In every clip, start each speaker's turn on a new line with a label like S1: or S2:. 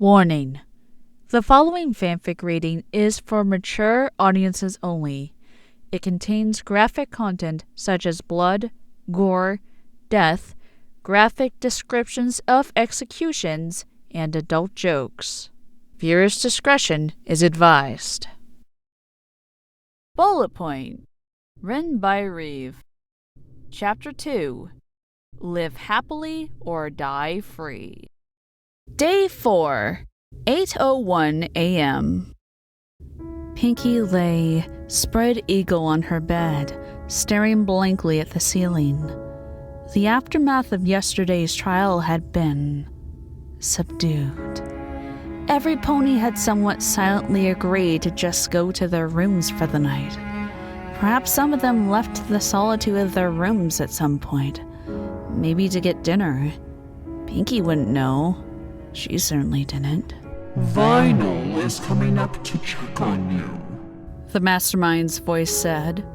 S1: Warning. The following fanfic reading is for mature audiences only. It contains graphic content such as blood, gore, death, graphic descriptions of executions, and adult jokes. Viewers' discretion is advised. Bullet Point. Written by Reeve. Chapter 2. Live happily or die free. Day 4, 8:01 a.m. Pinkie lay, spread eagle on her bed, staring blankly at the ceiling. The aftermath of yesterday's trial had been subdued. Every pony had somewhat silently agreed to just go to their rooms for the night. Perhaps some of them left the solitude of their rooms at some point, maybe to get dinner. Pinkie wouldn't know. She certainly didn't.
S2: Vinyl is coming up to check on you,
S1: the mastermind's voice said.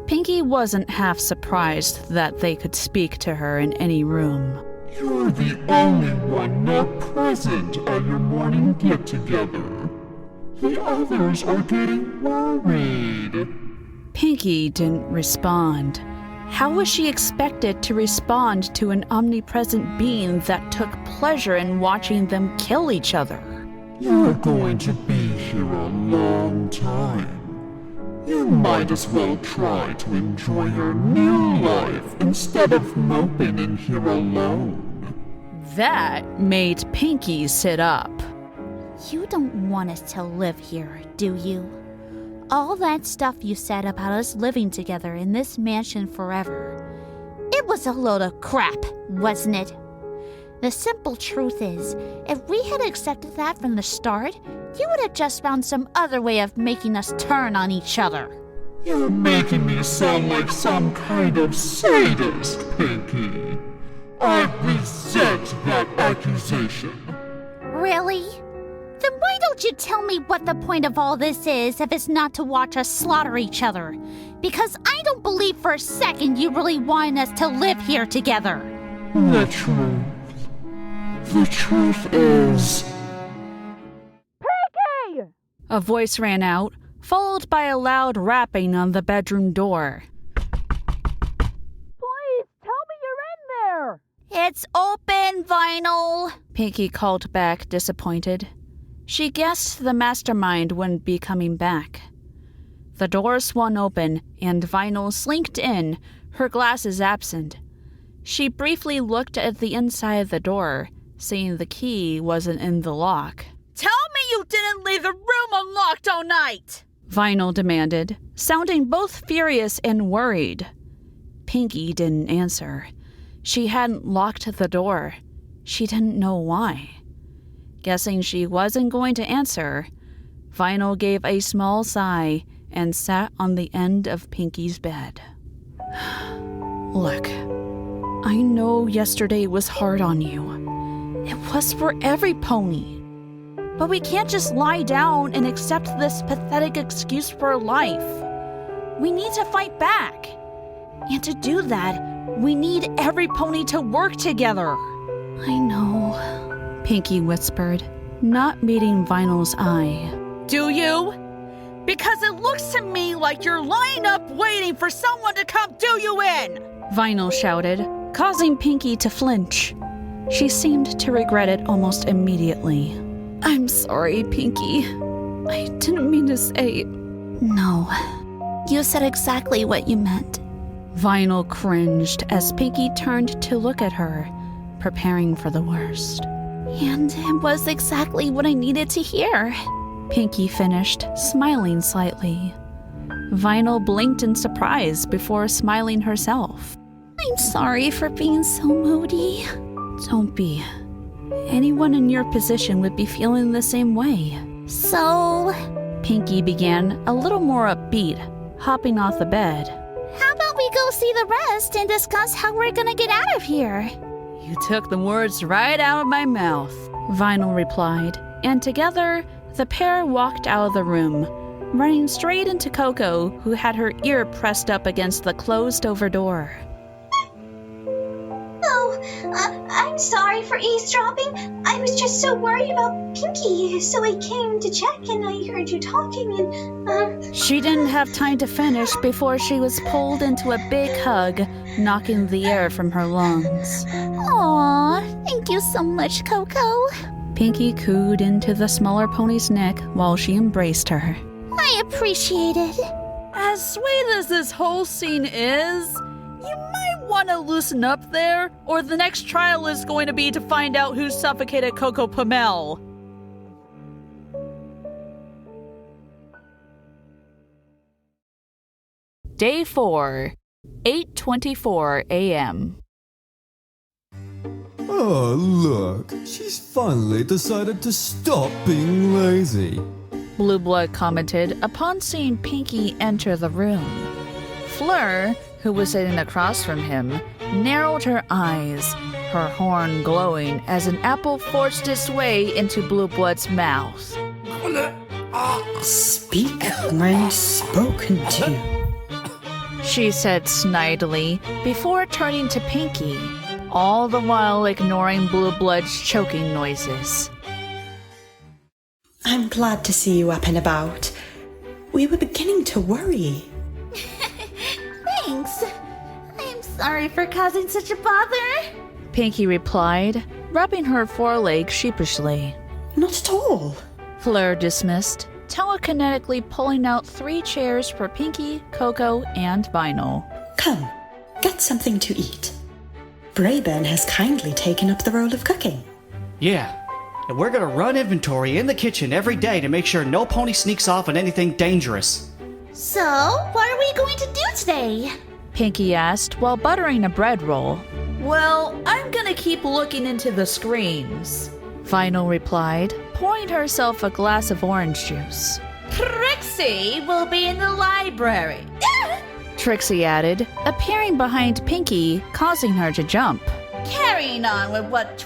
S1: Pinkie wasn't half surprised that they could speak to her in any room.
S2: You're the only one not present at your morning get-together. The others are getting worried.
S1: Pinkie didn't respond. How was she expected to respond to an omnipresent being that took pleasure in watching them kill each other?
S2: You're going to be here a long time. You might as well try to enjoy your new life instead of moping in here alone.
S1: That made Pinkie sit up.
S3: You don't want us to live here, do you? All that stuff you said about us living together in this mansion forever, it was a load of crap, wasn't it? The simple truth is, if we had accepted that from the start, you would have just found some other way of making us turn on each other.
S2: You're making me sound like some kind of sadist, Pinkie. I resent that accusation.
S3: Really? Then why don't you tell me what the point of all this is if it's not to watch us slaughter each other? Because I don't believe for a second you really want us to live here together.
S2: The truth is...
S1: Pinkie! A voice ran out, followed by a loud rapping on the bedroom door. Please, tell me you're in there!
S3: It's open, Vinyl!
S1: Pinkie called back, disappointed. She guessed the mastermind wouldn't be coming back. The door swung open, and Vinyl slinked in, her glasses absent. She briefly looked at the inside of the door, seeing the key wasn't in the lock.
S4: Tell me you didn't leave the room unlocked all night!
S1: Vinyl demanded, sounding both furious and worried. Pinkie didn't answer. She hadn't locked the door. She didn't know why. Guessing she wasn't going to answer, Vinyl gave a small sigh and sat on the end of Pinkie's bed. Look, I know yesterday was hard on you. It was for every pony. But we can't just lie down and accept this pathetic excuse for life. We need to fight back. And to do that, we need every pony to work together. I know, Pinkie whispered, not meeting Vinyl's eye.
S4: Do you? Because it looks to me like you're lying up waiting for someone to come do you in!
S1: Vinyl shouted, causing Pinkie to flinch. She seemed to regret it almost immediately. I'm sorry, Pinkie. I didn't mean to say...
S3: No, you said exactly what you meant.
S1: Vinyl cringed as Pinkie turned to look at her, preparing for the worst.
S3: And it was exactly what I needed to hear.
S1: Pinkie finished, smiling slightly. Vinyl blinked in surprise before smiling herself.
S3: I'm sorry for being so moody.
S1: Don't be. Anyone in your position would be feeling the same way.
S3: So...
S1: Pinkie began, a little more upbeat, hopping off the bed.
S3: How about we go see the rest and discuss how we're gonna get out of here?
S1: You took the words right out of my mouth, Vinyl replied, and together, the pair walked out of the room, running straight into Coco, who had her ear pressed up against the closed-over door.
S3: Oh,
S5: I'm sorry for eavesdropping. I was just so worried about Pinkie, so I came to check and I heard you talking and,
S1: She didn't have time to finish before she was pulled into a big hug, knocking the air from her lungs.
S3: Aw, thank you so much, Coco.
S1: Pinkie cooed into the smaller pony's neck while she embraced her.
S3: I appreciate it.
S4: As sweet as this whole scene is, you might want to loosen up there, or the next trial is going to be to find out who suffocated Coco Pamel.
S1: Day 4, 8:24 a.m.
S6: Oh, look, she's finally decided to stop being lazy.
S1: Blue Blood commented upon seeing Pinkie enter the room. Flur, who was sitting across from him, narrowed her eyes, her horn glowing as an apple forced its way into Blue Blood's mouth.
S7: Speak when spoken to.
S1: She said snidely before turning to Pinkie, all the while ignoring Blue Blood's choking noises.
S7: I'm glad to see you up and about. We were beginning to worry.
S3: Thanks. I'm sorry for causing such a bother.
S1: Pinkie replied, rubbing her foreleg sheepishly.
S7: Not at all.
S1: Fleur dismissed, telekinetically pulling out 3 chairs for Pinkie, Coco, and Vinyl.
S7: Come, get something to eat. Brayburn has kindly taken up the role of cooking.
S8: Yeah, and we're gonna run inventory in the kitchen every day to make sure no pony sneaks off on anything dangerous.
S3: So, what are we going to do today?
S1: Pinkie asked while buttering a bread roll.
S4: Well, I'm gonna keep looking into the screens.
S1: Vinyl replied, pouring herself a glass of orange juice.
S4: Trixie will be in the library.
S1: Trixie added, appearing behind Pinkie, causing her to jump.
S4: Carrying on with what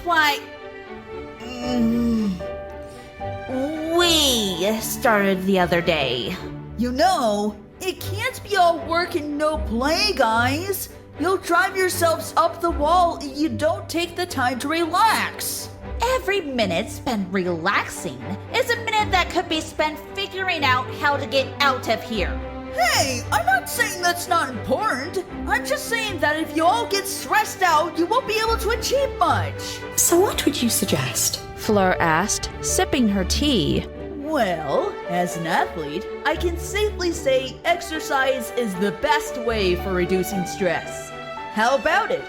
S4: we started the other day. You know, it can't be all work and no play, guys. You'll drive yourselves up the wall if you don't take the time to relax. Every minute spent relaxing is a minute that could be spent figuring out how to get out of here. Hey, I'm not saying that's not important. I'm just saying that if you all get stressed out, you won't be able to achieve much.
S7: So what would you suggest?
S1: Fleur asked, sipping her tea.
S4: Well, as an athlete, I can safely say exercise is the best way for reducing stress. How about it?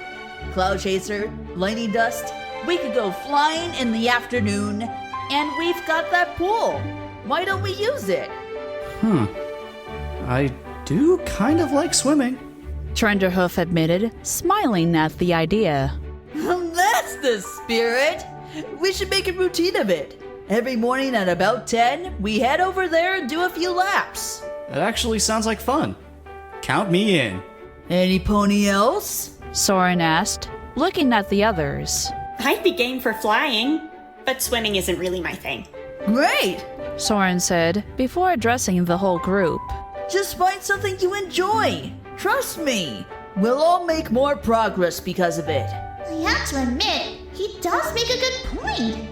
S4: Cloud Chaser, Lightning Dust, we could go flying in the afternoon, and we've got that pool. Why don't we use it?
S8: I do kind of like swimming.
S1: Trenderhoof admitted, smiling at the idea.
S4: That's the spirit! We should make a routine of it. Every morning at about 10, we head over there and do a few laps.
S8: It actually sounds like fun. Count me in.
S4: Any pony else?
S1: Soren asked, looking at the others.
S9: I'd be game for flying, but swimming isn't really my thing.
S4: Great!
S1: Soren said, before addressing the whole group.
S4: Just find something you enjoy. Trust me, we'll all make more progress because of it.
S3: I have to admit, he does make a good point.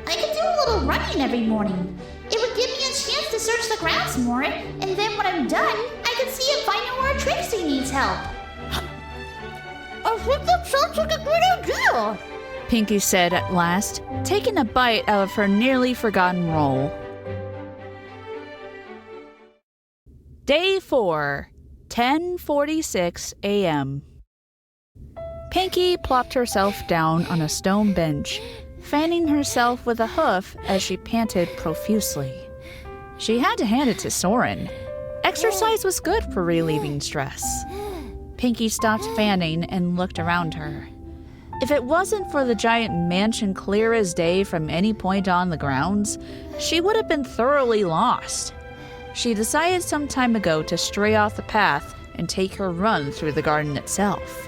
S3: I could do a little running every morning. It would give me a chance to search the grounds more, and then when I'm done, I can see if Vinyl or Trixie needs help. I think that sounds like a great idea.
S1: Pinkie said at last, taking a bite out of her nearly forgotten roll. Day 4, 10:46 a.m. Pinkie plopped herself down on a stone bench, fanning herself with a hoof as she panted profusely. She had to hand it to Soren. Exercise was good for relieving stress. Pinkie stopped fanning and looked around her. If it wasn't for the giant mansion clear as day from any point on the grounds, she would have been thoroughly lost. She decided some time ago to stray off the path and take her run through the garden itself.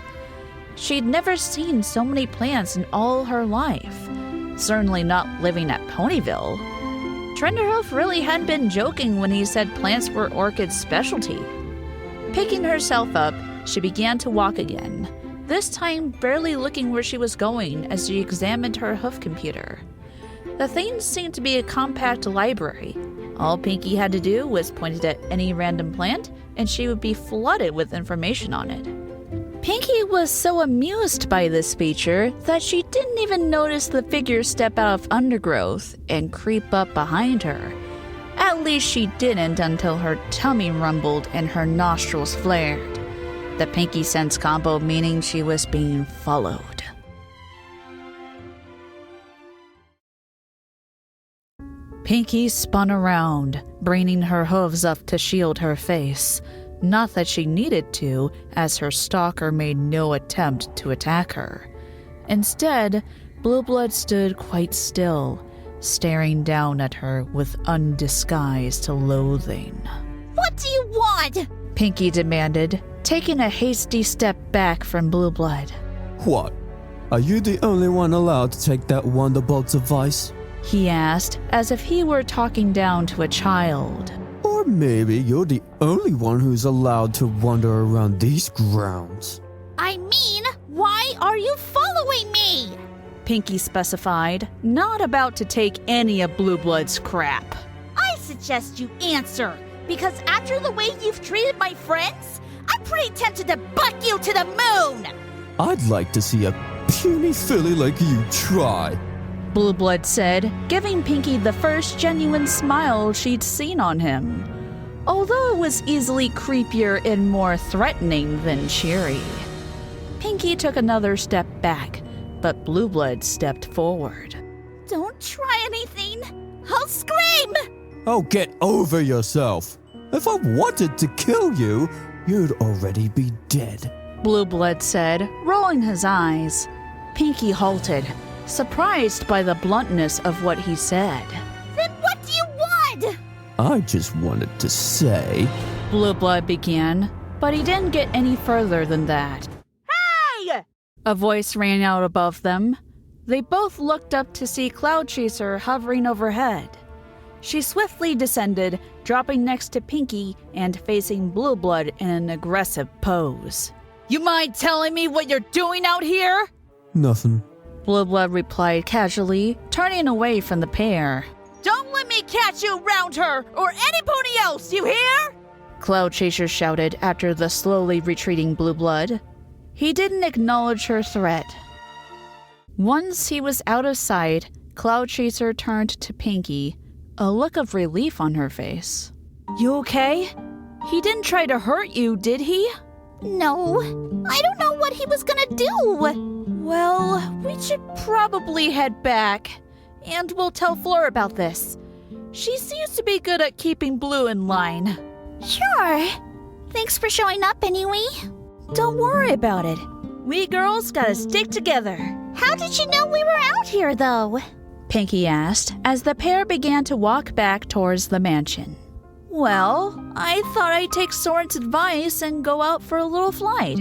S1: She'd never seen so many plants in all her life, certainly not living at Ponyville. Trenderhoof really hadn't been joking when he said plants were Orchid's specialty. Picking herself up, she began to walk again, this time barely looking where she was going as she examined her hoof computer. The thing seemed to be a compact library. All Pinkie had to do was point it at any random plant, and she would be flooded with information on it. Pinkie was so amused by this feature that she didn't even notice the figure step out of undergrowth and creep up behind her. At least she didn't until her tummy rumbled and her nostrils flared. The Pinkie sense combo meaning she was being followed. Pinkie spun around, bringing her hooves up to shield her face. Not that she needed to, as her stalker made no attempt to attack her. Instead, Blue Blood stood quite still, staring down at her with undisguised loathing.
S3: What do you want?
S1: Pinkie demanded, taking a hasty step back from Blue Blood.
S6: What? Are you the only one allowed to take that Wonderbolt device?
S1: He asked, as if he were talking down to a child.
S6: Or maybe you're the only one who's allowed to wander around these grounds.
S3: I mean, why are you following me?
S1: Pinkie specified, not about to take any of Blue Blood's crap.
S3: I suggest you answer, because after the way you've treated my friends, I'm pretty tempted to buck you to the moon!
S6: I'd like to see a puny filly like you try.
S1: Blue Blood said, giving Pinkie the first genuine smile she'd seen on him, although it was easily creepier and more threatening than cheery. Pinkie took another step back, but Blue Blood stepped forward.
S3: Don't try anything! I'll scream!
S6: Oh, get over yourself. If I wanted to kill you, you'd already be dead.
S1: Blue Blood said, rolling his eyes. Pinkie halted, surprised by the bluntness of what he said.
S3: Then what do you want?
S6: I just wanted to say...
S1: Blue Blood began, but he didn't get any further than that.
S3: Hey!
S1: A voice rang out above them. They both looked up to see Cloud Chaser hovering overhead. She swiftly descended, dropping next to Pinkie and facing Blue Blood in an aggressive pose. You mind telling me what you're doing out here?
S6: Nothing.
S1: Blue Blood replied casually, turning away from the pair.
S3: Don't let me catch you around her, or any pony else, you hear?
S1: Cloud Chaser shouted after the slowly retreating Blue Blood. He didn't acknowledge her threat. Once he was out of sight, Cloud Chaser turned to Pinkie, a look of relief on her face. You okay? He didn't try to hurt you, did he?
S3: No, I don't know what he was gonna do.
S1: Well, we should probably head back, and we'll tell Flur about this. She seems to be good at keeping Blue in line.
S3: Sure. Thanks for showing up anyway.
S1: Don't worry about it. We girls gotta stick together.
S3: How did you know we were out here, though?
S1: Pinkie asked as the pair began to walk back towards the mansion. Well, I thought I'd take Soren's advice and go out for a little flight.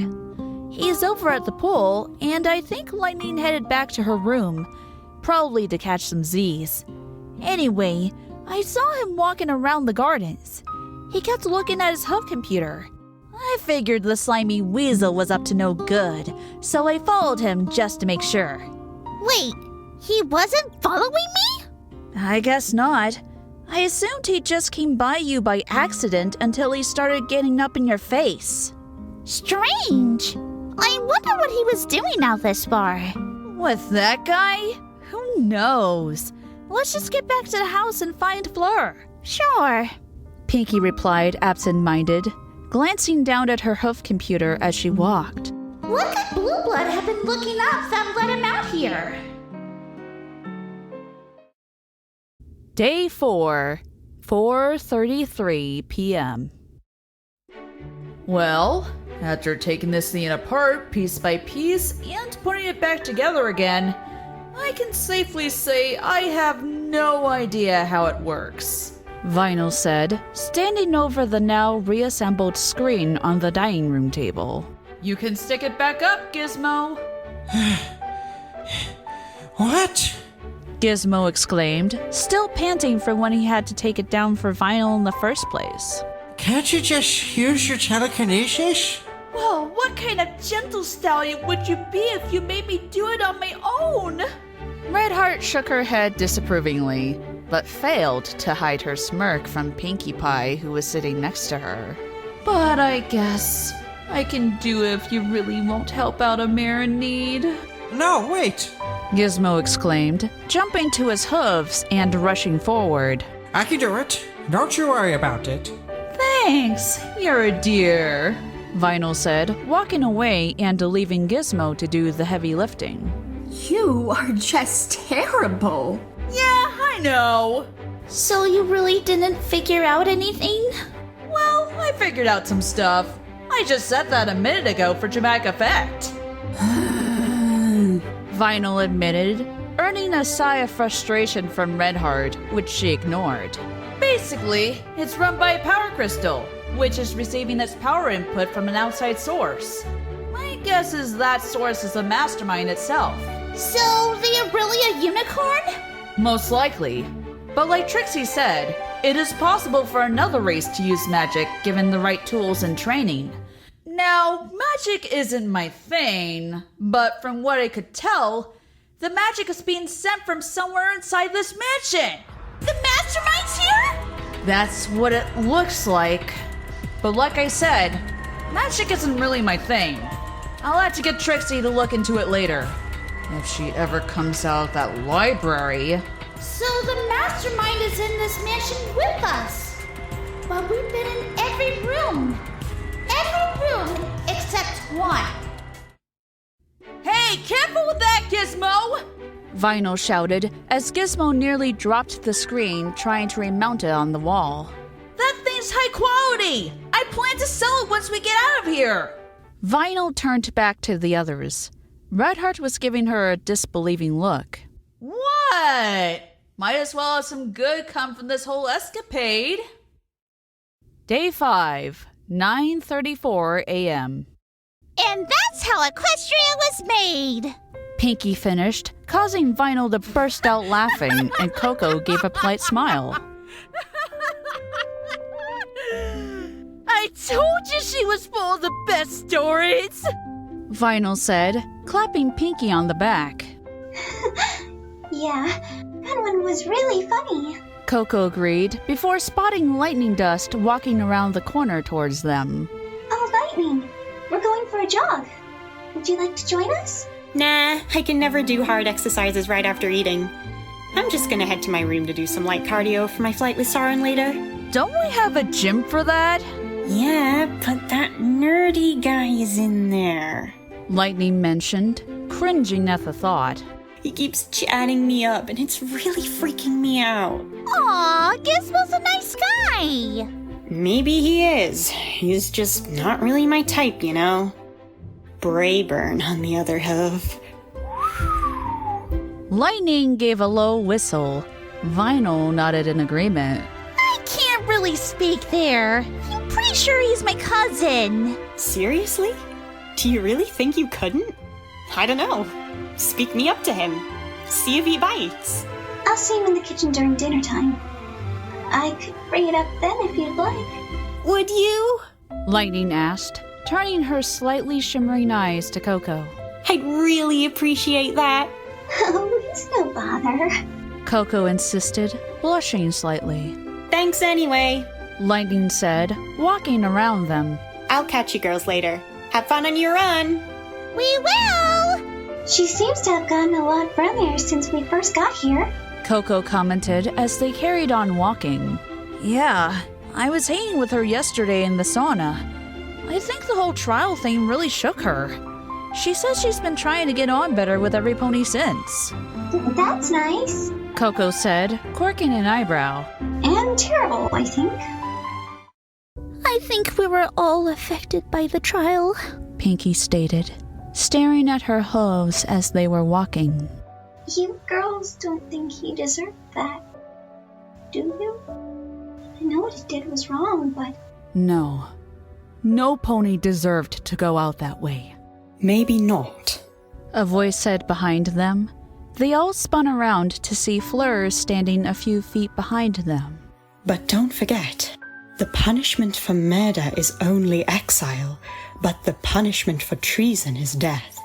S1: He's over at the pool, and I think Lightning headed back to her room, probably to catch some Z's. Anyway, I saw him walking around the gardens. He kept looking at his hub computer. I figured the slimy weasel was up to no good, so I followed him just to make sure.
S3: Wait, he wasn't following me?
S1: I guess not. I assumed he just came by you by accident until he started getting up in your face.
S3: Strange. I wonder what he was doing out this far.
S1: With that guy? Who knows? Let's just get back to the house and find Flur.
S3: Sure.
S1: Pinkie replied, absent-minded, glancing down at her hoof computer as she walked.
S3: What could Blue Blood have been looking up that let him out here?
S1: Day 4, 4:33 p.m. Well, after taking this thing apart piece by piece and putting it back together again, I can safely say I have no idea how it works, Vinyl said, standing over the now reassembled screen on the dining room table. You can stick it back up, Gizmo.
S10: What?
S1: Gizmo exclaimed, still panting from when he had to take it down for Vinyl in the first place.
S10: Can't you just use your telekinesis?
S1: Whoa, what
S4: What kind of gentle stallion would you be if you made me do it on my own?
S1: Redheart shook her head disapprovingly, but failed to hide her smirk from Pinkie Pie, who was sitting next to her.
S4: But I guess I can do it if you really won't help out a mare in need.
S10: No, wait!
S1: Gizmo exclaimed, jumping to his hooves and rushing forward.
S10: I can do it. Don't you worry about it.
S4: Thanks, you're a dear,
S1: Vinyl said, walking away and leaving Gizmo to do the heavy lifting.
S11: You are just terrible.
S4: Yeah, I know.
S3: So you really didn't figure out anything?
S4: Well, I figured out some stuff. I just said that a minute ago for dramatic effect.
S1: Vinyl admitted, earning a sigh of frustration from Redheart, which she ignored.
S4: Basically, it's run by a power crystal, which is receiving its power input from an outside source. My guess is that source is the mastermind itself.
S3: So they are really a unicorn?
S4: Most likely. But like Trixie said, it is possible for another race to use magic given the right tools and training. Now, magic isn't my thing, but from what I could tell, the magic is being sent from somewhere inside this mansion.
S3: The mastermind's here?
S4: That's what it looks like. But like I said, magic isn't really my thing. I'll have to get Trixie to look into it later. If she ever comes out of that library.
S3: So the mastermind is in this mansion with us. But we've been in every room. Every room except one.
S4: Hey, careful with that, Gizmo!
S1: Vinyl shouted as Gizmo nearly dropped the screen trying to remount it on the wall.
S4: That thing's high quality! I plan to sell it once we get out of here!
S1: Vinyl turned back to the others. Redheart was giving her a disbelieving look.
S4: What? Might as well have some good come from this whole escapade.
S1: Day 5, 9:34 a.m.
S3: And that's how Equestria was made!
S1: Pinkie finished, causing Vinyl to burst out laughing, and Coco gave a polite smile.
S4: I told you she was full of the best stories!
S1: Vinyl said, clapping Pinkie on the back.
S5: Yeah, that one was really funny.
S1: Coco agreed, before spotting lightning dust walking around the corner towards them.
S5: Oh, Lightning, we're going for a jog. Would you like to join us?
S9: Nah, I can never do hard exercises right after eating. I'm just gonna head to my room to do some light cardio for my flight with Sarin later.
S4: Don't we have a gym for that?
S9: Yeah, but that nerdy guy is in there.
S1: Lightning mentioned, cringing at the thought.
S9: He keeps chatting me up, and it's really freaking me out.
S3: Aw, Gizmo's a nice guy!
S9: Maybe he is. He's just not really my type, you know? Brayburn, on the other hand.
S1: Lightning gave a low whistle. Vinyl nodded in agreement.
S3: I can't really speak there. I'm pretty sure he's my cousin.
S9: Seriously? Do you really think you couldn't? I don't know. Speak me up to him. See if he bites.
S5: I'll see him in the kitchen during dinner time. I could bring it up then if you'd like.
S3: Would you?
S1: Lightning asked, turning her slightly shimmering eyes to Coco.
S9: I'd really appreciate that.
S5: Oh, it's no bother.
S1: Coco insisted, blushing slightly.
S9: Thanks anyway.
S1: Lightning said, walking around them.
S9: I'll catch you girls later. Have fun on your run.
S3: We will!
S5: She seems to have gotten a lot friendlier since we first got here.
S1: Coco commented as they carried on walking. Yeah, I was hanging with her yesterday in the sauna. I think the whole trial thing really shook her. She says she's been trying to get on better with every pony since.
S5: That's nice.
S1: Coco said, quirking an eyebrow.
S5: And terrible, I think.
S3: I think we were all affected by the trial,
S1: Pinkie stated, staring at her hooves as they were walking.
S5: You girls don't think he deserved that, do you? I know what he did was wrong, but...
S1: No. No pony deserved to go out that way.
S7: Maybe not.
S1: A voice said behind them. They all spun around to see Flur standing a few feet behind them.
S7: But don't forget, the punishment for murder is only exile, But the punishment for treason is death.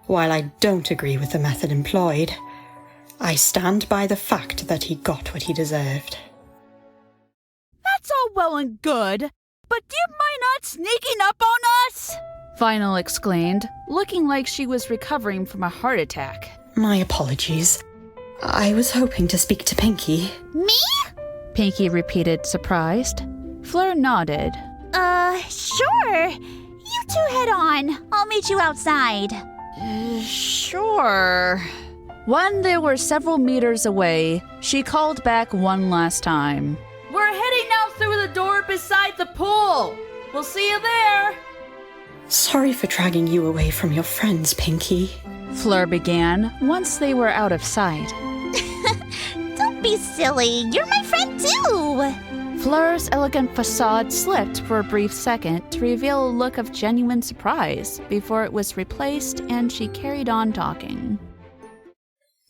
S7: While I don't agree with the method employed, I stand by the fact that he got what he deserved.
S1: That's all well and good, but do you mind not sneaking up on us? Final exclaimed, looking like she was recovering from a heart attack.
S7: My apologies. I was hoping to speak to Pinkie.
S3: Me?
S1: Pinkie repeated, surprised. Fleur nodded.
S3: Sure. You two head on. I'll meet you outside.
S1: Sure. When they were several meters away, she called back one last time.
S4: We're heading out through the door beside the pool. We'll see you there.
S7: Sorry for dragging you away from your friends, Pinkie.
S1: Fleur began once they were out of sight.
S3: Don't be silly. You're my friend too.
S1: Fleur's elegant facade slipped for a brief second to reveal a look of genuine surprise before it was replaced and she carried on talking.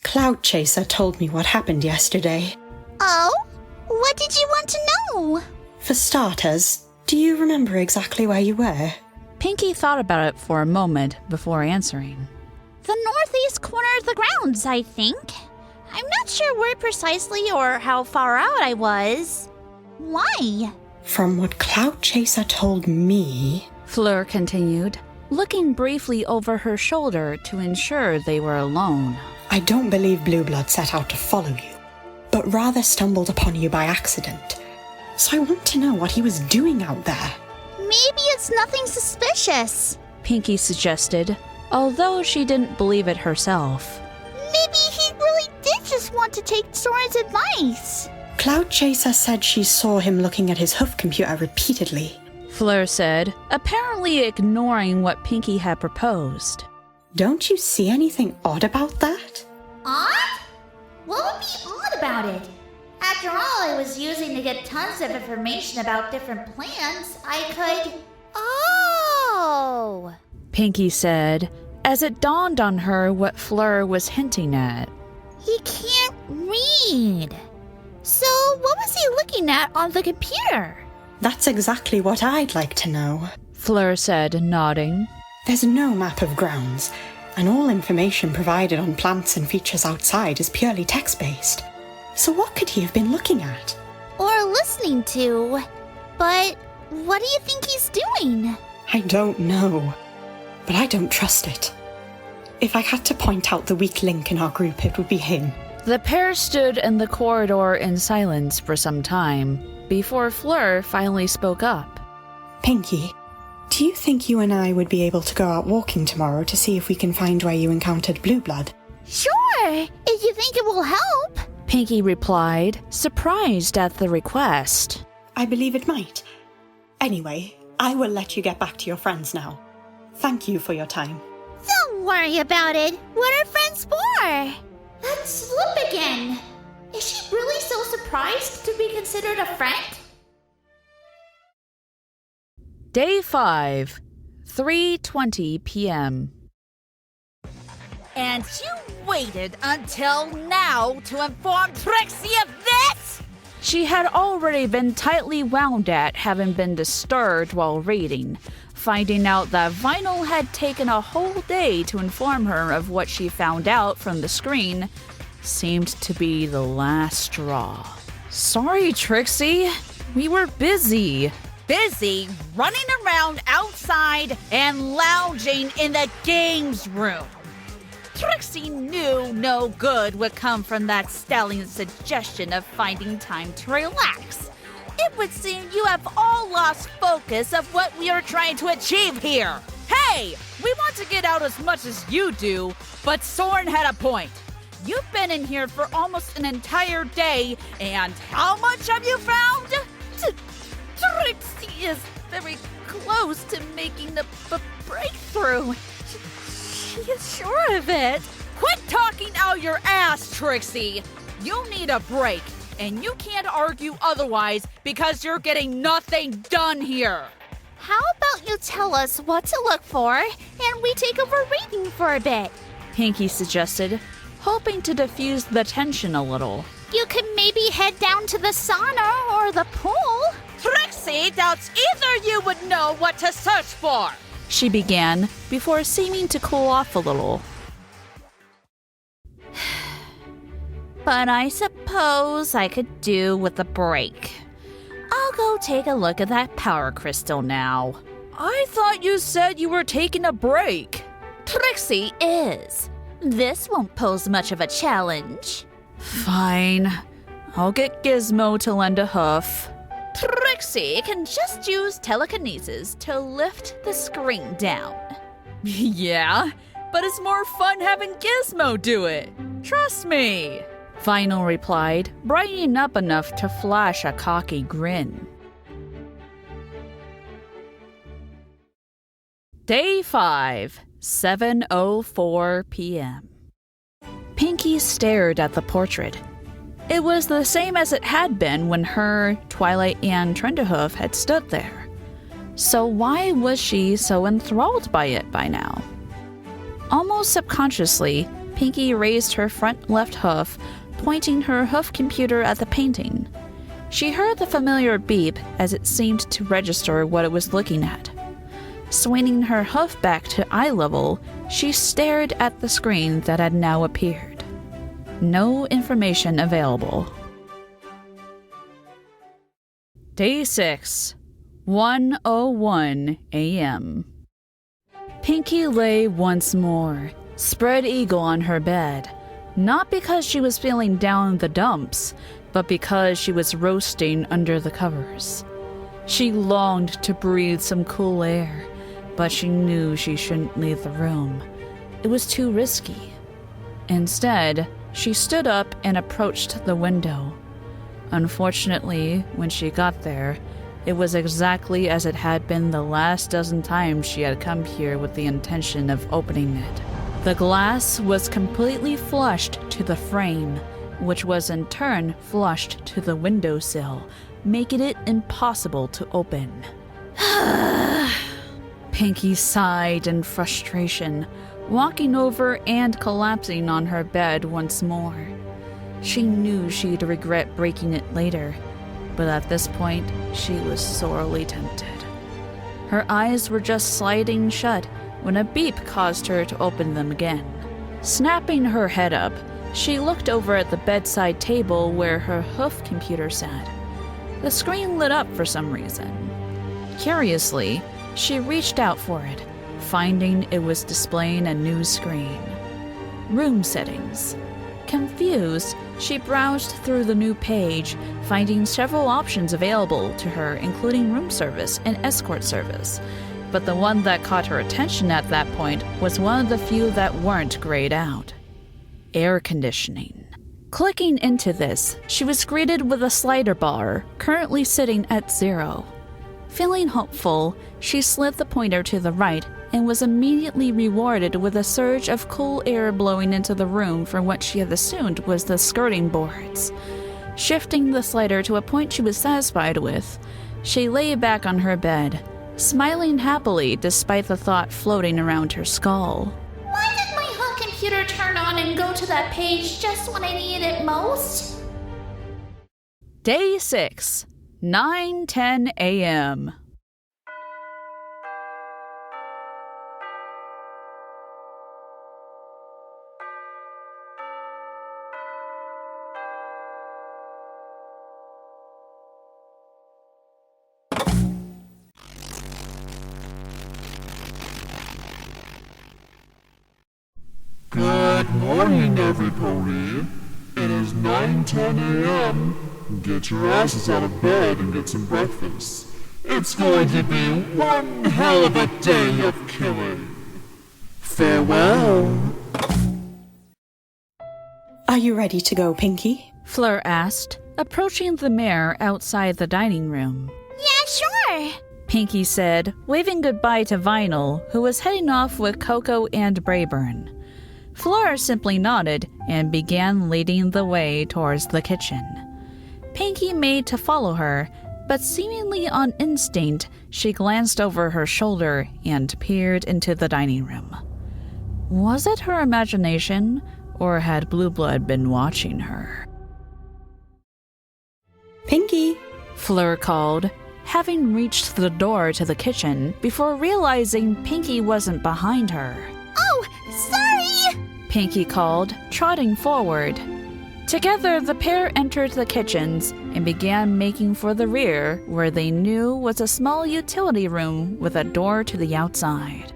S7: Cloud Chaser told me what happened yesterday.
S3: Oh? What did you want to know?
S7: For starters, do you remember exactly where you were?
S1: Pinkie thought about it for a moment before answering.
S3: The northeast corner of the grounds, I think. I'm not sure where precisely or how far out I was. Why?
S7: From what Cloud Chaser told me,
S1: Fleur continued, looking briefly over her shoulder to ensure they were alone.
S7: I don't believe Blue Blood set out to follow you, but rather stumbled upon you by accident. So I want to know what he was doing out there.
S3: Maybe it's nothing suspicious,
S1: Pinkie suggested, although she didn't believe it herself.
S3: Maybe he really did just want to take Soren's advice.
S7: Cloud Chaser said she saw him looking at his hoof computer repeatedly.
S1: Fleur said, apparently ignoring what Pinkie had proposed.
S7: Don't you see anything odd about that?
S3: Odd? What would be odd about it? After all I was using to get tons of information about different plans, I could... Oh!
S1: Pinkie said, as it dawned on her what Fleur was hinting at.
S3: He can't read. So what was he looking at on the computer?
S7: That's exactly what I'd like to know,
S1: Fleur said, nodding.
S7: There's no map of grounds, and all information provided on plants and features outside is purely text-based. So what could he have been looking at?
S3: Or listening to. But what do you think he's doing?
S7: I don't know, but I don't trust it. If I had to point out the weak link in our group, it would be him.
S1: The pair stood in the corridor in silence for some time, before Fleur finally spoke up.
S7: Pinkie, do you think you and I would be able to go out walking tomorrow to see if we can find where you encountered Blue Blood?
S3: Sure, if you think it will help,
S1: Pinkie replied, surprised at the request.
S7: I believe it might. Anyway, I will let you get back to your friends now. Thank you for your time.
S3: Don't worry about it. What are friends for? That slip again. Is she really so surprised to be considered a friend?
S1: Day 5, 3:20 p.m.
S4: And you waited until now to inform Trixie of this?
S1: She had already been tightly wound at having been disturbed while reading. Finding out that Vinyl had taken a whole day to inform her of what she found out from the screen seemed to be the last straw. Sorry, Trixie. We were busy.
S4: Busy running around outside and lounging in the games room. Trixie knew no good would come from that stelli's suggestion of finding time to relax. It would seem you have all lost focus of what we are trying to achieve here. Hey, we want to get out as much as you do, but Soren had a point. You've been in here for almost an entire day, and how much have you found? Trixie is very close to making a breakthrough. She is sure of it. Quit talking out your ass, Trixie. You need a break, and you can't argue otherwise because you're getting nothing done here.
S3: How about you tell us what to look for, and we take over reading for a bit?
S1: Pinkie suggested, hoping to diffuse the tension a little.
S3: You could maybe head down to the sauna or the pool.
S4: Trixie doubts either you would know what to search for.
S1: she began before seeming to cool off a little.
S3: But I suppose I could do with a break. I'll go take a look at that power crystal now.
S1: I thought you said you were taking a break.
S3: Trixie is. This won't pose much of a challenge.
S1: Fine. I'll get Gizmo to lend a hoof.
S3: Trixie can just use telekinesis to lift the screen down.
S1: Yeah, but it's more fun having Gizmo do it. Trust me. Vinyl replied, brightening up enough to flash a cocky grin. Day 5, 7:04 p.m. Pinkie stared at the portrait. It was the same as it had been when her, Twilight, and Trenderhoof had stood there. So why was she so enthralled by it by now? Almost subconsciously, Pinkie raised her front left hoof, pointing her hoof computer at the painting. She heard the familiar beep as it seemed to register what it was looking at. Swinging her hoof back to eye level, she stared at the screen that had now appeared. No information available. Day 6, 1:01 a.m. Pinkie lay once more, spread eagle on her bed, not because she was feeling down the dumps, but because she was roasting under the covers. She longed to breathe some cool air, but she knew she shouldn't leave the room. It was too risky. Instead, she stood up and approached the window. Unfortunately, when she got there, it was exactly as it had been the last dozen times she had come here with the intention of opening it. The glass was completely flushed to the frame, which was in turn flushed to the windowsill, making it impossible to open. Pinkie sighed in frustration, walking over and collapsing on her bed once more. She knew she'd regret breaking it later, but at this point, she was sorely tempted. Her eyes were just sliding shut when a beep caused her to open them again. Snapping her head up, she looked over at the bedside table where her hoof computer sat. The screen lit up for some reason. Curiously, she reached out for it, finding it was displaying a new screen. Room settings. Confused, she browsed through the new page, finding several options available to her, including room service and escort service. But the one that caught her attention at that point was one of the few that weren't grayed out. Air conditioning. Clicking into this, she was greeted with a slider bar, currently sitting at 0. Feeling hopeful, she slid the pointer to the right and was immediately rewarded with a surge of cool air blowing into the room for what she had assumed was the skirting boards. Shifting the slider to a point she was satisfied with, she lay back on her bed, smiling happily despite the thought floating around her skull.
S3: Why did my home computer turn on and go to that page just when I needed it most?
S1: Day 6, 9:10 a.m.
S2: Good morning, everybody. It is 9:10 a.m. Get your asses out of bed and get some breakfast. It's going to be one hell of a day of killing. Farewell.
S7: Are you ready to go, Pinkie?
S1: Flur asked, approaching the mare outside the dining room.
S3: Yeah, sure.
S1: Pinkie said, waving goodbye to Vinyl, who was heading off with Coco and Brayburn. Fleur simply nodded and began leading the way towards the kitchen. Pinkie made to follow her, but seemingly on instinct, she glanced over her shoulder and peered into the dining room. Was it her imagination, or had Blue Blood been watching her?
S7: Pinkie!
S1: Fleur called, having reached the door to the kitchen before realizing Pinkie wasn't behind her.
S3: Oh, sorry!
S1: Pinkie called, trotting forward. Together, the pair entered the kitchens and began making for the rear, where they knew was a small utility room with a door to the outside.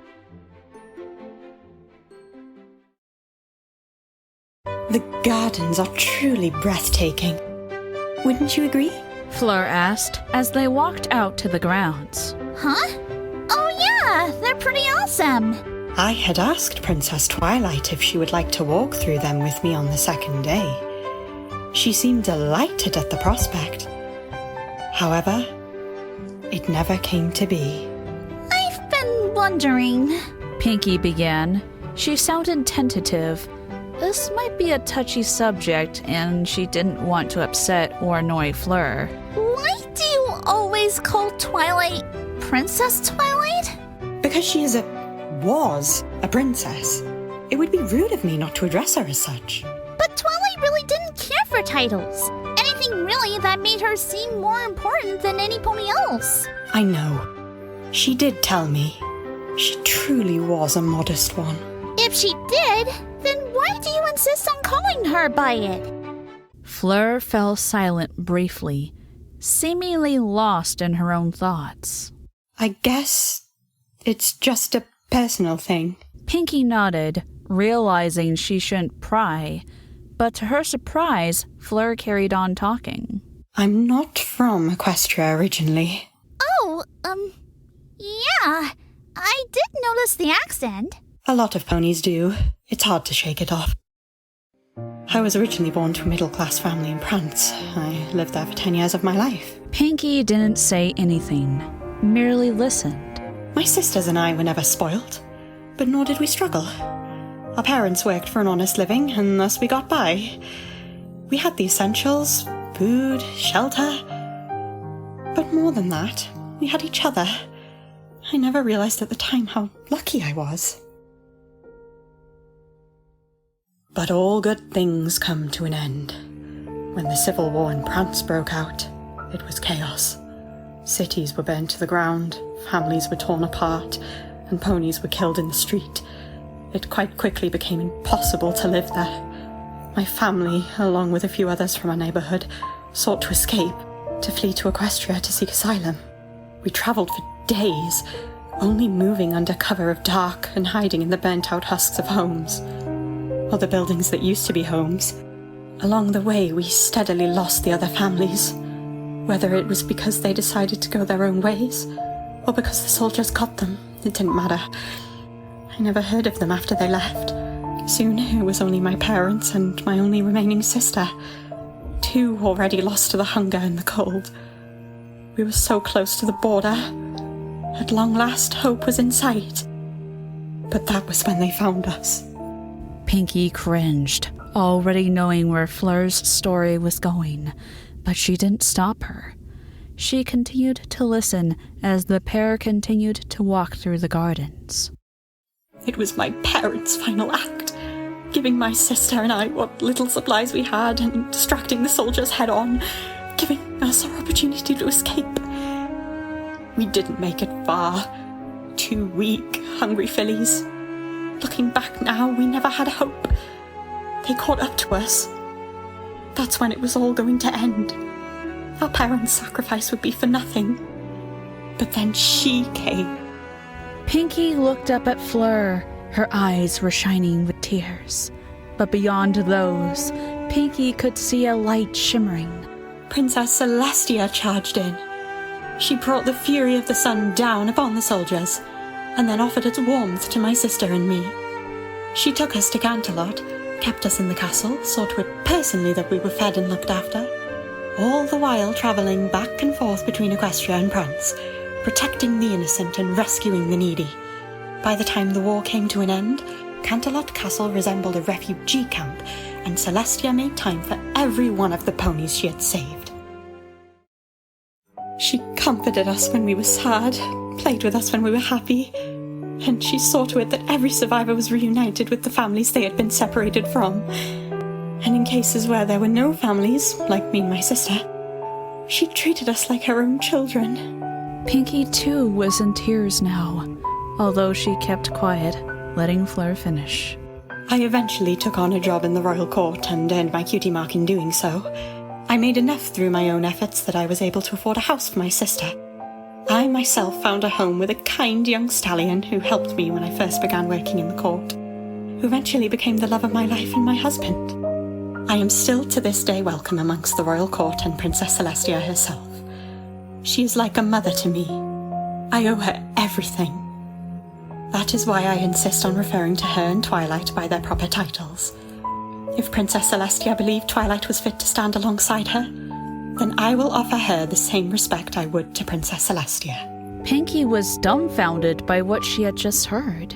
S7: The gardens are truly breathtaking. Wouldn't you agree?
S1: Flur asked as they walked out to the grounds.
S3: Huh? Oh yeah, they're pretty awesome.
S7: I had asked Princess Twilight if she would like to walk through them with me on the second day. She seemed delighted at the prospect. However, it never came to be.
S3: I've been wondering...
S1: Pinkie began. She sounded tentative. This might be a touchy subject, and she didn't want to upset or annoy Fleur.
S3: Why do you always call Twilight Princess Twilight?
S7: Because she was a princess. It would be rude of me not to address her as such.
S3: But Twilight really didn't care for titles. Anything really that made her seem more important than any pony else.
S7: I know. She did tell me. She truly was a modest one.
S3: If she did, then why do you insist on calling her by it?
S1: Fleur fell silent briefly, seemingly lost in her own thoughts.
S7: I guess it's just a personal thing.
S1: Pinkie nodded, realizing she shouldn't pry, but to her surprise, Fleur carried on talking.
S7: I'm not from Equestria originally.
S3: Oh, yeah. I did notice the accent.
S7: A lot of ponies do. It's hard to shake it off. I was originally born to a middle-class family in France. I lived there for 10 years of my life.
S1: Pinkie didn't say anything, merely listened.
S7: My sisters and I were never spoiled, but nor did we struggle. Our parents worked for an honest living, and thus we got by. We had the essentials, food, shelter. But more than that, we had each other. I never realized at the time how lucky I was. But all good things come to an end. When the civil war in France broke out, it was chaos. Cities were burnt to the ground, families were torn apart, and ponies were killed in the street. It quite quickly became impossible to live there. My family, along with a few others from our neighborhood, sought to escape, to flee to Equestria to seek asylum. We traveled for days, only moving under cover of dark and hiding in the burnt-out husks of homes. Or the buildings that used to be homes. Along the way, we steadily lost the other families. Whether it was because they decided to go their own ways, or because the soldiers got them, it didn't matter. I never heard of them after they left. Soon it was only my parents and my only remaining sister. 2 already lost to the hunger and the cold. We were so close to the border. At long last, hope was in sight. But that was when they found us.
S1: Pinkie cringed, already knowing where Fleur's story was going, but she didn't stop her. She continued to listen as the pair continued to walk through the gardens.
S7: It was my parents' final act, giving my sister and I what little supplies we had and distracting the soldiers head-on, giving us our opportunity to escape. We didn't make it far. 2 weak, hungry fillies. Looking back now, we never had hope. They caught up to us. That's when it was all going to end. Our parents' sacrifice would be for nothing. But then she came.
S1: Pinkie looked up at Fleur. Her eyes were shining with tears. But beyond those, Pinkie could see a light shimmering.
S7: Princess Celestia charged in. She brought the fury of the sun down upon the soldiers, and then offered its warmth to my sister and me. She took us to Canterlot, kept us in the castle, saw to it personally that we were fed and looked after, all the while travelling back and forth between Equestria and France, protecting the innocent and rescuing the needy. By the time the war came to an end, Canterlot Castle resembled a refugee camp, and Celestia made time for every one of the ponies she had saved. She comforted us when we were sad, played with us when we were happy, and she saw to it that every survivor was reunited with the families they had been separated from. And in cases where there were no families, like me and my sister, she treated us like her own children.
S1: Pinkie too was in tears now, although she kept quiet, letting Fleur finish.
S7: I eventually took on a job in the royal court and earned my cutie mark in doing so. I made enough through my own efforts that I was able to afford a house for my sister. I myself found a home with a kind young stallion who helped me when I first began working in the court, who eventually became the love of my life and my husband. I am still to this day welcome amongst the royal court and Princess Celestia herself. She is like a mother to me. I owe her everything. That is why I insist on referring to her and Twilight by their proper titles. If Princess Celestia believed Twilight was fit to stand alongside her, then I will offer her the same respect I would to Princess Celestia.
S1: Pinkie was dumbfounded by what she had just heard.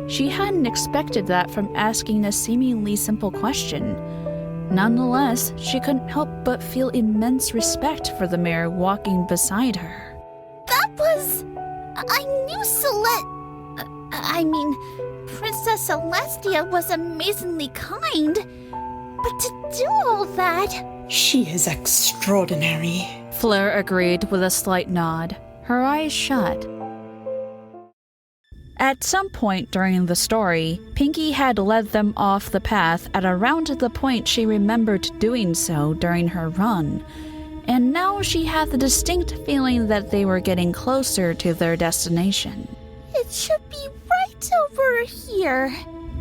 S1: She hadn't expected that from asking a seemingly simple question. Nonetheless, she couldn't help but feel immense respect for the mayor walking beside her.
S3: That was... I knew Princess Celestia was amazingly kind. But to do all that...
S7: She is extraordinary.
S1: Fleur agreed with a slight nod, her eyes shut. At some point during the story, Pinkie had led them off the path at around the point she remembered doing so during her run, and now she had the distinct feeling that they were getting closer to their destination.
S3: It should be right over here,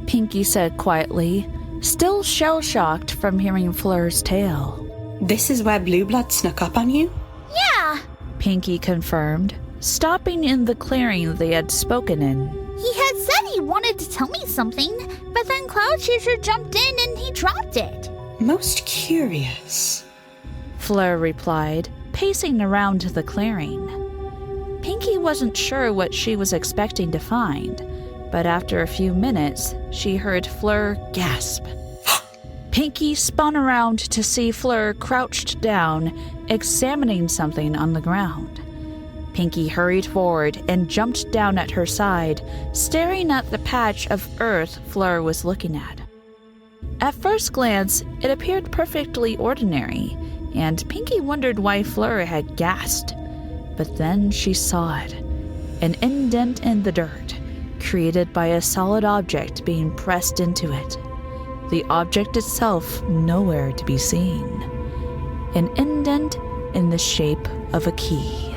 S1: Pinkie said quietly, still shell-shocked from hearing Fleur's tale.
S7: This is where Blue Blood snuck up on you?
S3: Yeah,
S1: Pinkie confirmed, stopping in the clearing they had spoken in.
S3: He had said he wanted to tell me something, but then Cloud Chaser jumped in and he dropped it.
S7: Most curious,
S1: Fleur replied, pacing around the clearing. Pinkie wasn't sure what she was expecting to find, but after a few minutes, she heard Fleur gasp. Pinkie spun around to see Fleur crouched down, examining something on the ground. Pinkie hurried forward and jumped down at her side, staring at the patch of earth Fleur was looking at. At first glance, it appeared perfectly ordinary, and Pinkie wondered why Fleur had gasped. But then she saw it, an indent in the dirt, created by a solid object being pressed into it. The object itself nowhere to be seen. An indent in the shape of a key.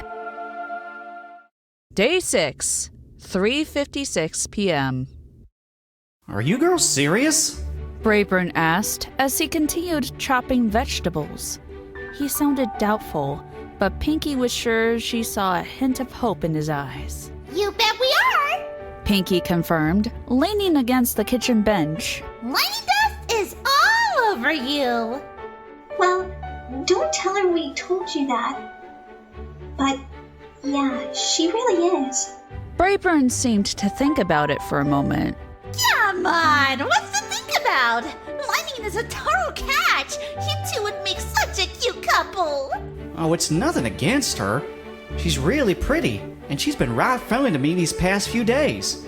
S1: Day 6, 3:56 p.m.
S8: Are you girls serious?
S1: Brayburn asked as he continued chopping vegetables. He sounded doubtful, but Pinkie was sure she saw a hint of hope in his eyes.
S3: You bet we are!
S1: Pinkie confirmed, leaning against the kitchen bench.
S3: Lightning dust is all over you!
S5: Well, don't tell her we told you that. But, yeah, she really is.
S1: Brayburn seemed to think about it for a moment.
S3: Come on, what's to think about? Lightning is a total catch. You two would make such a cute couple.
S8: Oh, it's nothing against her. She's really pretty, and she's been right friendly to me these past few days.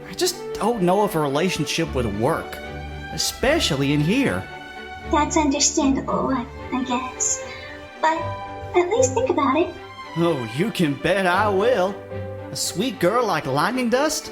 S8: I just don't know if a relationship would work, especially in here.
S5: That's understandable, I guess. But at least think about it.
S8: Oh, you can bet I will. A sweet girl like Lightning Dust?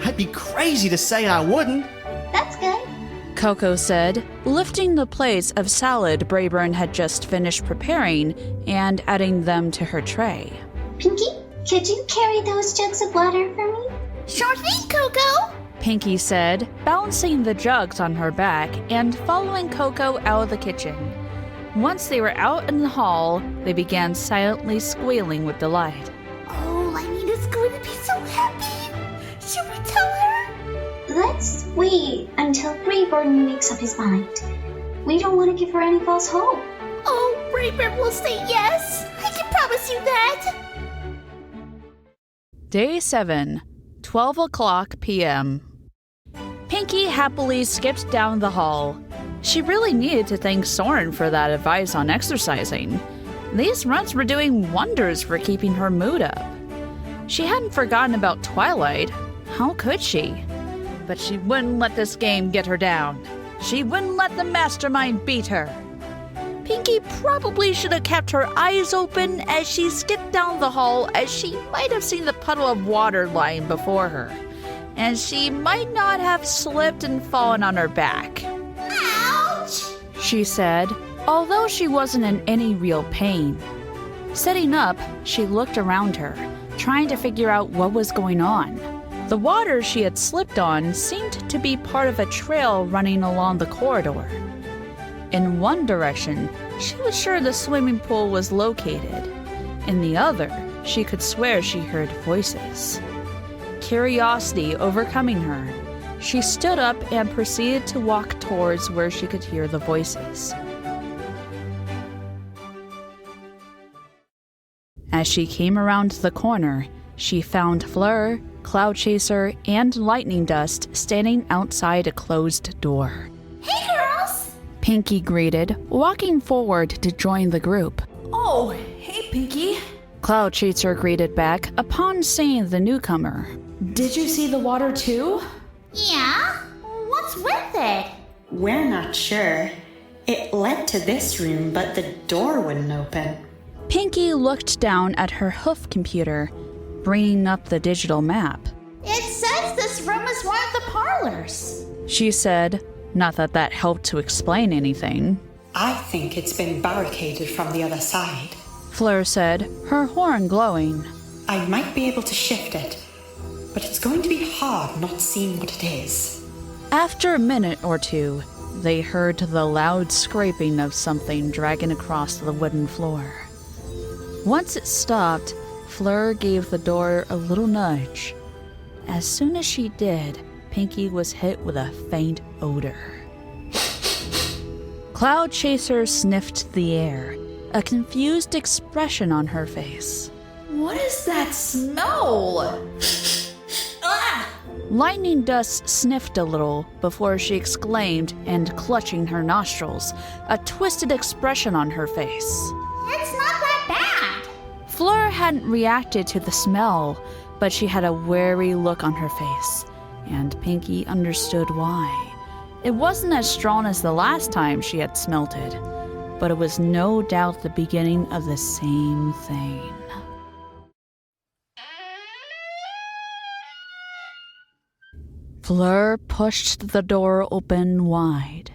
S8: I'd be crazy to say I wouldn't.
S5: That's good.
S1: Coco said, lifting the plates of salad Brayburn had just finished preparing and adding them to her tray.
S5: Pinkie, could you carry those jugs of water for me?
S3: Sure thing, Coco!
S1: Pinkie said, balancing the jugs on her back and following Coco out of the kitchen. Once they were out in the hall, they began silently squealing with delight.
S3: Oh, Lightnina's going to be so happy! Should we tell her?
S5: Let's wait until Brayburn makes up his mind. We don't want to give her any false hope.
S3: Oh, Brayburn will say yes! I can promise you that!
S1: Day 7, 12 o'clock p.m. Pinkie happily skipped down the hall. She really needed to thank Soren for that advice on exercising. These runs were doing wonders for keeping her mood up. She hadn't forgotten about Twilight. How could she? But she wouldn't let this game get her down. She wouldn't let the mastermind beat her. Pinkie probably should have kept her eyes open as she skipped down the hall, as she might have seen the puddle of water lying before her, and she might not have slipped and fallen on her back.
S3: Ouch!
S1: She said, although she wasn't in any real pain. Sitting up, she looked around her, trying to figure out what was going on. The water she had slipped on seemed to be part of a trail running along the corridor. In one direction, she was sure the swimming pool was located. In the other, she could swear she heard voices. Curiosity overcoming her, she stood up and proceeded to walk towards where she could hear the voices. As she came around the corner, she found Flur, Cloud Chaser, and Lightning Dust standing outside a closed door.
S3: Hey, girls!
S1: Pinkie greeted, walking forward to join the group.
S4: Oh, hey, Pinkie.
S1: Cloud Chaser greeted back upon seeing the newcomer.
S4: Did you see the water too?
S3: Yeah? What's with it?
S7: We're not sure. It led to this room, but the door wouldn't open.
S1: Pinkie looked down at her hoof computer, bringing up the digital map.
S3: It says this room is one of the parlors.
S1: She said, not that that helped to explain anything.
S7: I think it's been barricaded from the other side.
S1: Fleur said, her horn glowing.
S7: I might be able to shift it, but it's going to be hard not seeing what it is.
S1: After a minute or two, they heard the loud scraping of something dragging across the wooden floor. Once it stopped, Fleur gave the door a little nudge. As soon as she did, Pinkie was hit with a faint odor. Cloud Chaser sniffed the air, a confused expression on her face.
S4: What is that smell? Ah!
S1: Lightning Dust sniffed a little before she exclaimed, and clutching her nostrils, a twisted expression on her face.
S3: It's not that bad.
S1: Fleur hadn't reacted to the smell, but she had a wary look on her face, and Pinkie understood why. It wasn't as strong as the last time she had smelt it, but it was no doubt the beginning of the same thing. Fleur pushed the door open wide.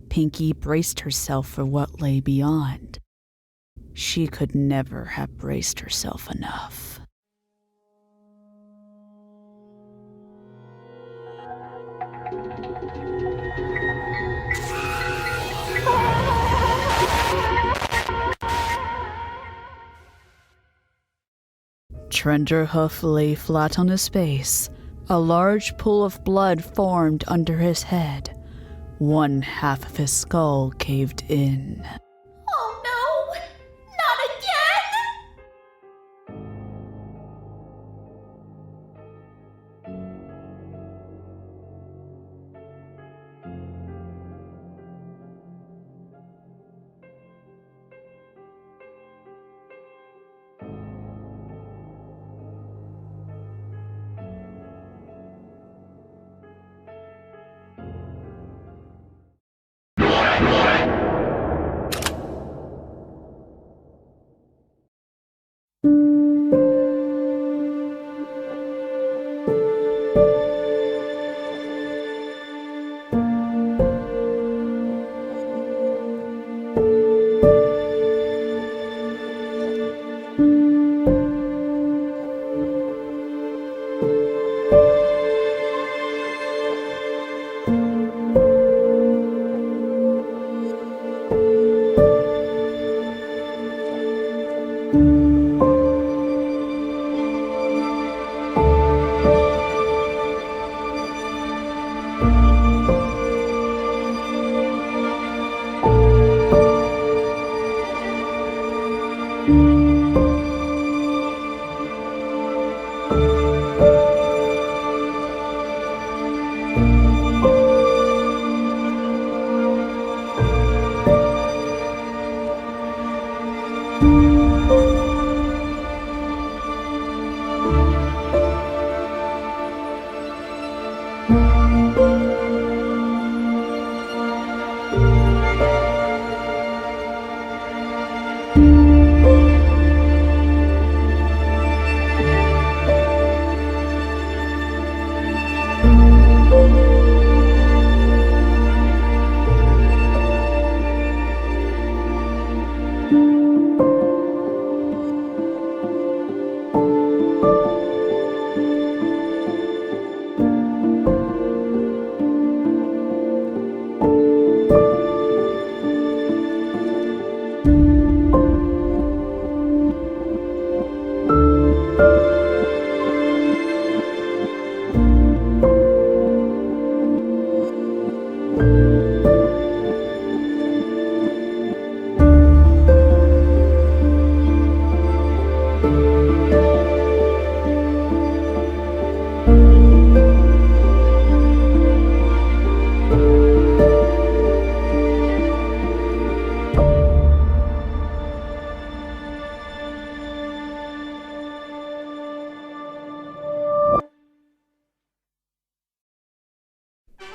S1: Pinkie braced herself for what lay beyond. She could never have braced herself enough. Trenderhoof lay flat on his face. A large pool of blood formed under his head. One half of his skull caved in.
S3: Oh no! Not again!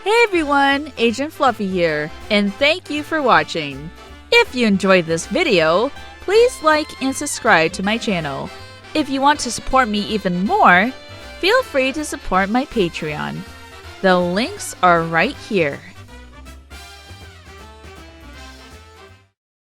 S1: Hey everyone, Agent Fluffy here, and thank you for watching. If you enjoyed this video, please like and subscribe to my channel. If you want to support me even more, feel free to support my Patreon. The links are right here.